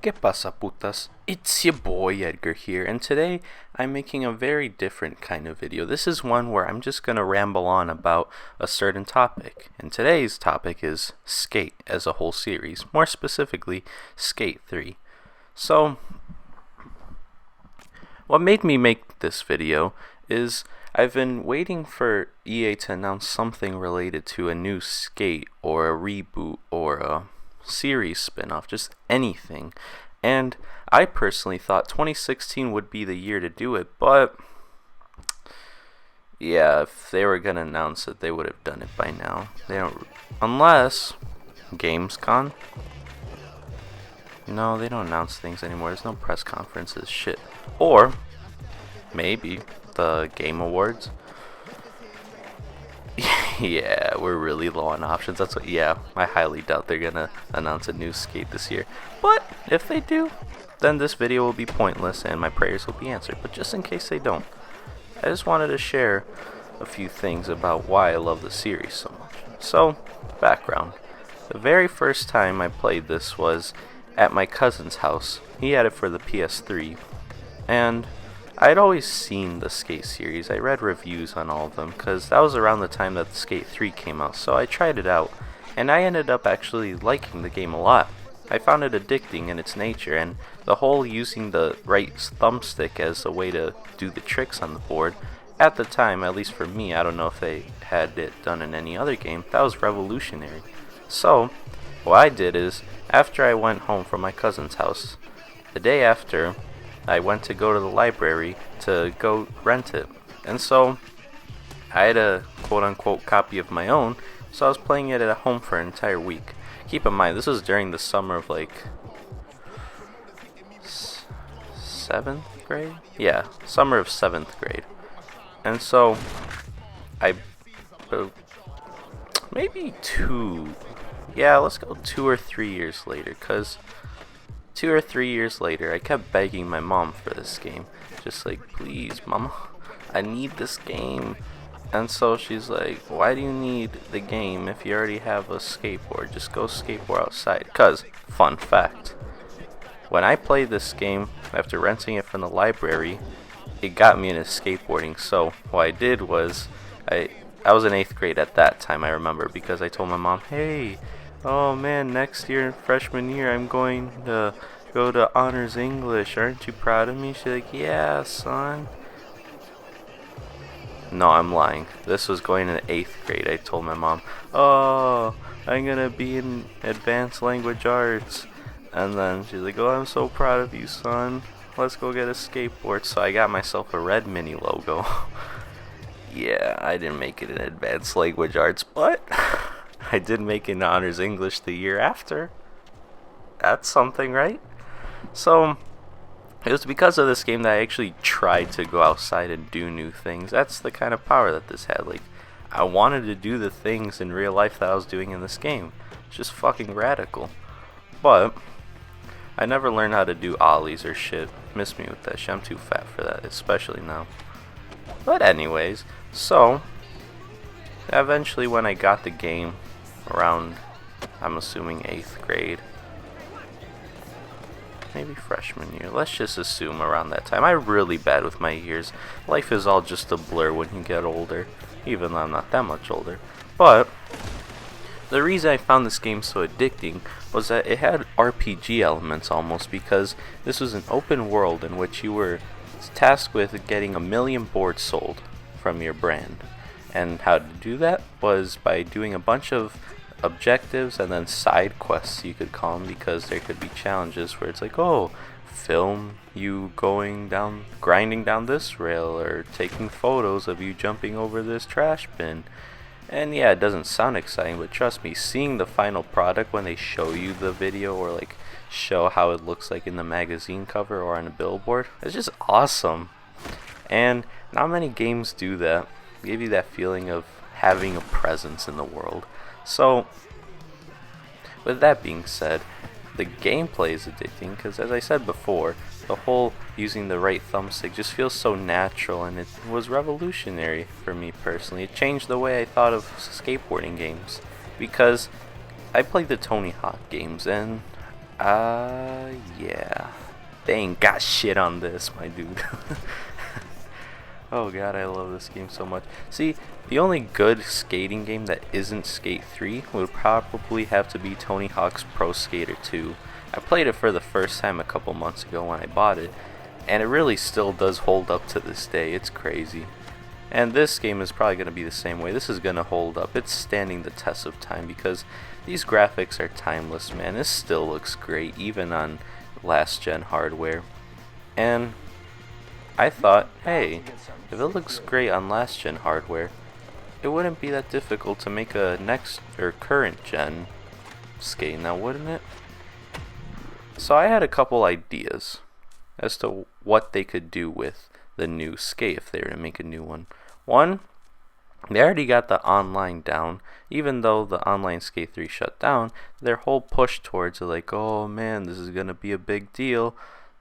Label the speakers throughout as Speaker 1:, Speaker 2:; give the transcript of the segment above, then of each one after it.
Speaker 1: ¿Qué pasa, putas? It's your boy Edgar here, and today I'm making a very different kind of video. This is one where I'm just gonna ramble on about a certain topic, and today's topic is Skate as a whole series, more specifically, Skate 3. So, what made me make this video is I've been waiting for EA to announce something related to a new Skate or a reboot or a series spin-off, just anything. And I personally thought 2016 would be the year to do it, but yeah, if they were gonna announce it, they would have done it by now. They don't, unless Gamescom. No, they don't announce things anymore. There's no press conferences, shit. Or maybe the Game Awards. Yeah, we're really low on options. That's what. Yeah, I highly doubt they're gonna announce a new Skate this year. But if they do, then this video will be pointless and my prayers will be answered. But just in case they don't, I just wanted to share a few things about why I love the series so much. So, background. The very first time I played this was at my cousin's house. He had it for the PS3, and I'd always seen the Skate series. I read reviews on all of them because that was around the time that the Skate 3 came out, so I tried it out, and I ended up actually liking the game a lot. I found it addicting in its nature, and the whole using the right thumbstick as a way to do the tricks on the board, at the time, at least for me, I don't know if they had it done in any other game, that was revolutionary. So, what I did is, after I went home from my cousin's house, the day after, I went to go to the library to go rent it. And so, I had a quote-unquote copy of my own, so I was playing it at home for an entire week. Keep in mind, this was during the summer of like 7th grade? Yeah, summer of 7th grade. And so, maybe let's go 2 or 3 years later, because 2 or 3 years later, I kept begging my mom for this game. Just like, please, mama, I need this game. And so she's like, why do you need the game if you already have a skateboard? Just go skateboard outside. Because, fun fact, when I played this game, after renting it from the library, it got me into skateboarding. So what I did was, I was in 8th grade at that time, I remember, because I told my mom, hey, oh man, next year, freshman year, I'm going to go to honors English. Aren't you proud of me? She's like, yeah, son. No, I'm lying. This was going in 8th grade. I told my mom, oh, I'm going to be in advanced language arts. And then she's like, oh, I'm so proud of you, son. Let's go get a skateboard. So I got myself a red mini logo. Yeah, I didn't make it in advanced language arts, but I did make it in honors English the year after. That's something, right? So, it was because of this game that I actually tried to go outside and do new things. That's the kind of power that this had. Like, I wanted to do the things in real life that I was doing in this game. It's just fucking radical. But I never learned how to do ollies or shit. Miss me with that shit. I'm too fat for that, especially now. But anyways, so eventually when I got the game around, I'm assuming 8th grade, maybe freshman year, let's just assume around that time. I'm really bad with my years. Life is all just a blur when you get older, even though I'm not that much older. But the reason I found this game so addicting was that it had RPG elements almost, because this was an open world in which you were tasked with getting 1 million boards sold from your brand. And how to do that was by doing a bunch of objectives and then side quests, you could call them, because there could be challenges where it's like, oh, film you grinding down this rail, or taking photos of you jumping over this trash bin. And yeah, it doesn't sound exciting, but trust me, seeing the final product when they show you the video, or like show how it looks like in the magazine cover or on a billboard, it's just awesome. And not many games do that, give you that feeling of having a presence in the world. So, with that being said, the gameplay is addicting because, as I said before, the whole using the right thumbstick just feels so natural, and it was revolutionary for me personally. It changed the way I thought of skateboarding games, because I played the Tony Hawk games, and yeah, They ain't got shit on this, my dude. Oh god, I love this game so much. See, the only good skating game that isn't Skate 3 would probably have to be Tony Hawk's Pro Skater 2. I played it for the first time a couple months ago when I bought it, and it really still does hold up to this day. It's crazy. And this game is probably going to be the same way. This is going to hold up. It's standing the test of time because these graphics are timeless, man. This still looks great, even on last gen hardware. And I thought, hey, if it looks great on last gen hardware, it wouldn't be that difficult to make a next or current gen skate now, wouldn't it? So I had a couple ideas as to what they could do with the new skate if they were to make a new one. One, they already got the online down. Even though the online Skate 3 shut down, their whole push towards it, like, oh man, this is gonna be a big deal.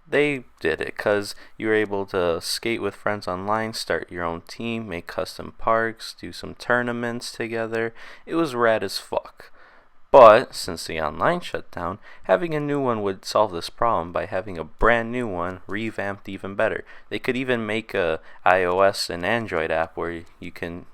Speaker 1: They did it because you were able to skate with friends online, start your own team, make custom parks, do some tournaments together. It was rad as fuck. But since the online shut down, having a new one would solve this problem by having a brand new one revamped even better. They could even make a iOS and Android app where you can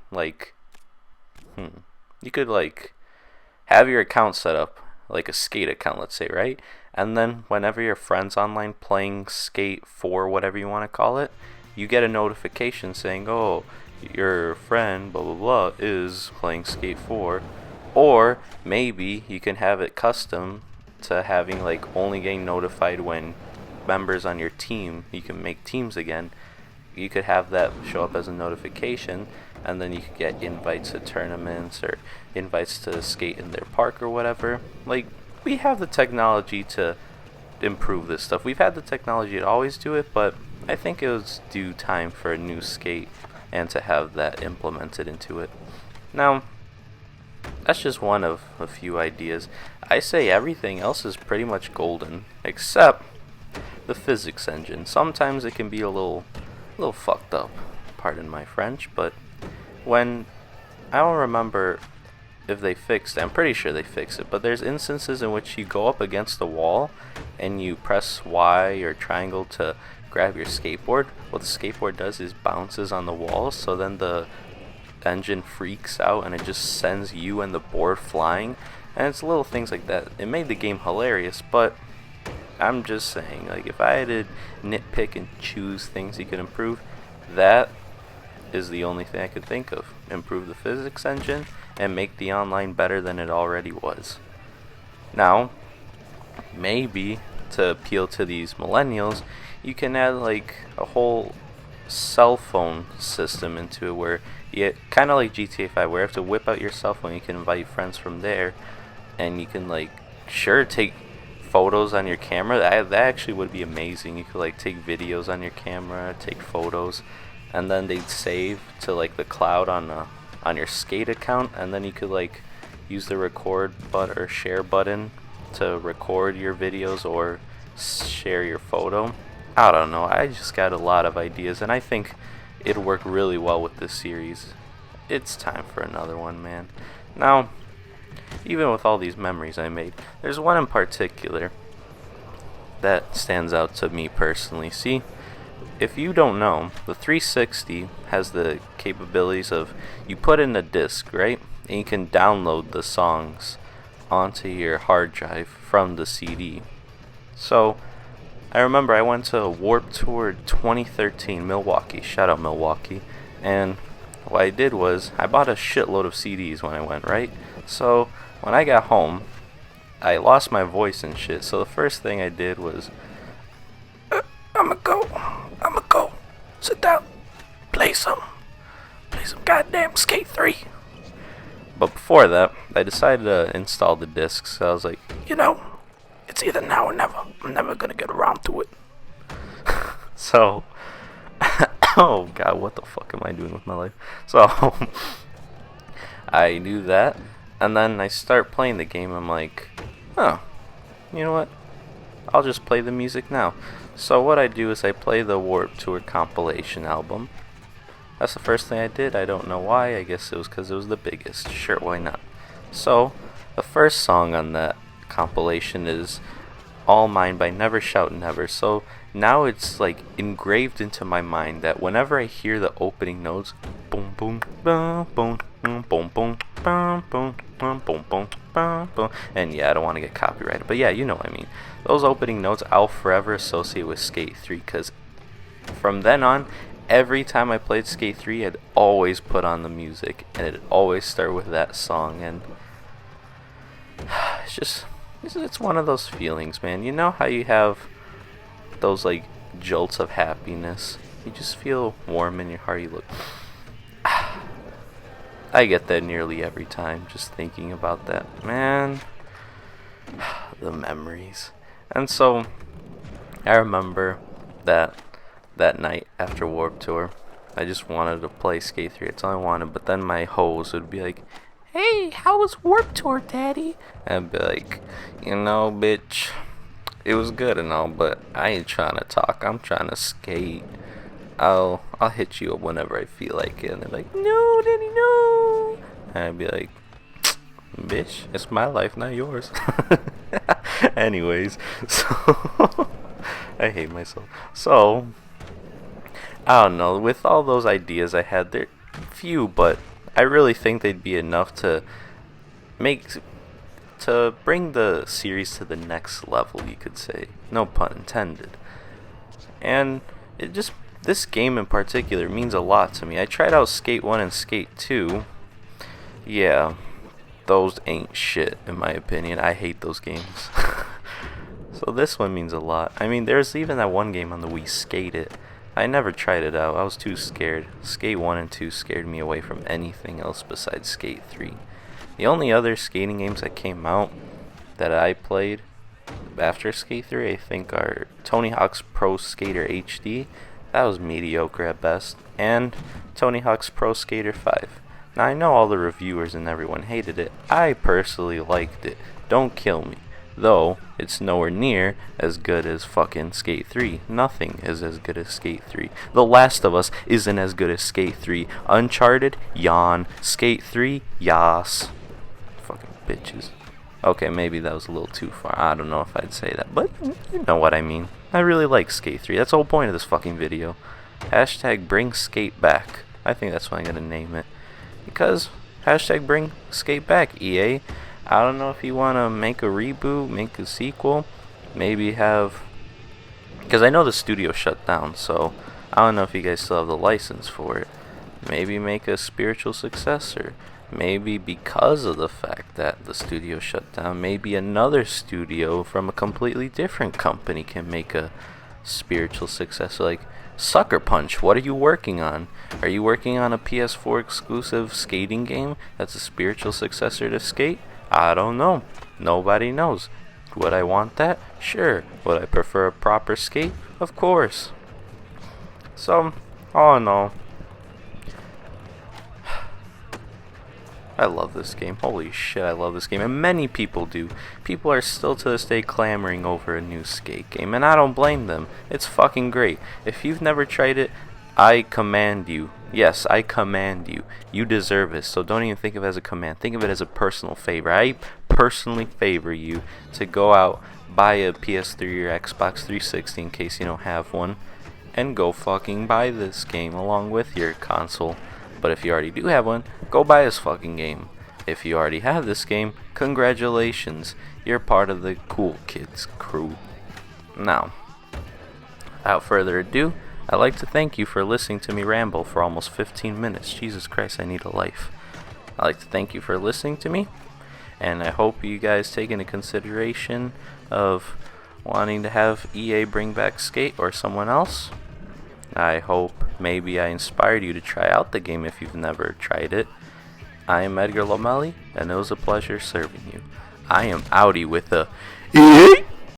Speaker 1: have your account set up like a skate account, let's say, right? And then whenever your friend's online playing Skate 4, whatever you want to call it, you get a notification saying, oh, your friend, blah, blah, blah, is playing Skate 4. Or maybe you can have it custom to having like only getting notified when members on your team, you can make teams again. You could have that show up as a notification, and then you could get invites to tournaments or invites to skate in their park or whatever. Like, we have the technology to improve this stuff. We've had the technology to always do it, but I think it was due time for a new skate and to have that implemented into it. Now, that's just one of a few ideas. I say everything else is pretty much golden, except the physics engine. Sometimes it can be a little fucked up, pardon my French, but when, I don't remember if they fixed it, I'm pretty sure they fixed it, but there's instances in which you go up against the wall and you press Y or triangle to grab your skateboard. What the skateboard does is bounces on the wall, so then the engine freaks out and it just sends you and the board flying. And it's little things like that. It made the game hilarious, but I'm just saying, like, if I had to nitpick and choose things you could improve, that is the only thing I could think of. Improve the physics engine and make the online better than it already was. Now, maybe to appeal to these millennials, you can add like a whole cell phone system into it where you kind of like GTA 5 where you have to whip out your cell phone, you can invite friends from there, and you can like take photos on your camera. That actually would be amazing. You could like take videos on your camera, take photos, and then they'd save to like the cloud on your skate account, and then you could like use the record button or share button to record your videos or share your photo. I don't know, I just got a lot of ideas, and I think it'll work really well with this series. It's time for another one, man. Now, even with all these memories I made, there's one in particular that stands out to me personally. See, if you don't know, the 360 has the capabilities of, you put in a disc, right? And you can download the songs onto your hard drive from the CD. So, I remember I went to Warped Tour 2013, Milwaukee. Shout out Milwaukee. And what I did was, I bought a shitload of CDs when I went, right? So, when I got home, I lost my voice and shit. So the first thing I did was, I'ma go, sit down, play some goddamn Skate 3. But before that, I decided to install the discs. So I was like, it's either now or never. I'm never gonna get around to it. So, oh god, what the fuck am I doing with my life? So, I knew that, and then I start playing the game. I'm like, oh, you know what? I'll just play the music now. So what I do is I play the Warped Tour compilation album. That's the first thing I did. I don't know why. I guess it was because it was the biggest. Sure, why not? So, the first song on that compilation is all mine by Never Shout Never. So now it's like engraved into my mind that whenever I hear the opening notes, boom boom boom boom boom boom boom boom boom boom boom boom boom, and yeah, I don't want to get copyrighted, but yeah, you know what I mean. Those opening notes I'll forever associate with Skate 3, because from then on, every time I played Skate 3, I'd always put on the music, and it'd always start with that song, and it's just, it's one of those feelings, man. You know how you have those, like, jolts of happiness? You just feel warm in your heart. You look... I get that nearly every time, just thinking about that. Man, the memories. And so, I remember that night after Warped Tour, I just wanted to play Skate 3. That's all I wanted. But then my host would be like, "Hey, how was Warped Tour, Daddy?" And I'd be like, "You know, bitch, it was good and all, but I ain't trying to talk. I'm trying to skate. I'll hit you up whenever I feel like it." And they're like, "No, Daddy, no." And I'd be like, "Bitch, it's my life, not yours." Anyways, so I hate myself. So I don't know. With all those ideas I had, they're few, but I really think they'd be enough to bring the series to the next level, you could say. No pun intended. And this game in particular means a lot to me. I tried out Skate 1 and Skate 2. Yeah, those ain't shit, in my opinion. I hate those games. So this one means a lot. I mean, there's even that one game on the Wii, Skate It. I never tried it out. I was too scared. Skate 1 and 2 scared me away from anything else besides Skate 3. The only other skating games that came out that I played after Skate 3, I think, are Tony Hawk's Pro Skater HD. That was mediocre at best. And Tony Hawk's Pro Skater 5. Now, I know all the reviewers and everyone hated it. I personally liked it. Don't kill me. Though, it's nowhere near as good as fucking Skate 3. Nothing is as good as Skate 3. The Last of Us isn't as good as Skate 3. Uncharted, yawn. Skate 3, yas. Fucking bitches. Okay, maybe that was a little too far. I don't know if I'd say that, but you know what I mean. I really like Skate 3. That's the whole point of this fucking video. Hashtag bring skate back. I think that's what I'm gonna name it. Because hashtag bring skate back, EA. I don't know if you want to make a reboot, make a sequel, maybe have... Because I know the studio shut down, so I don't know if you guys still have the license for it. Maybe make a spiritual successor. Maybe because of the fact that the studio shut down, maybe another studio from a completely different company can make a spiritual successor. Like Sucker Punch, what are you working on? Are you working on a PS4 exclusive skating game that's a spiritual successor to Skate? I don't know. Nobody knows. Would I want that? Sure. Would I prefer a proper Skate? Of course. So, all in all, I love this game. Holy shit, I love this game. And many people do. People are still to this day clamoring over a new Skate game. And I don't blame them. It's fucking great. If you've never tried it, I command you. Yes, I command you. You deserve it. So don't even think of it as a command. Think of it as a personal favor. I personally favor you to go out, buy a PS3 or Xbox 360 in case you don't have one, and go fucking buy this game along with your console. But if you already do have one, go buy this fucking game. If you already have this game, congratulations. You're part of the cool kids crew. Now, without further ado, I'd like to thank you for listening to me ramble for almost 15 minutes. Jesus Christ, I need a life. I'd like to thank you for listening to me, and I hope you guys take into consideration of wanting to have EA bring back Skate or someone else. I hope maybe I inspired you to try out the game if you've never tried it. I am Edgar Lomelli, and it was a pleasure serving you. I am outie with a EA.